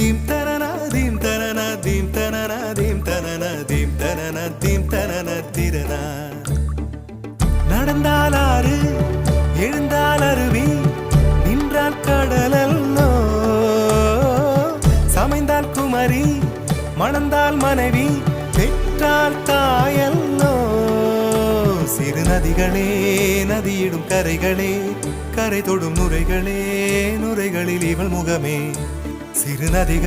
Theme தனனா theme தனனா theme தனனா தீம் தனனா தீம் தனனா தீம் தனன திரனா. நடந்தால் ஆறு எழுந்தால் அருவி நின்றால் கடலல்லோ சமைந்தால் குமரி மணந்தால் மனைவி பெற்றால் தாயல்லோ. சிறு நதிகளே நதியிடும் கரைகளே கரை தொடும் நுரைகளே நுரைகளில் இவள் முகமே. சிறு நதிகள்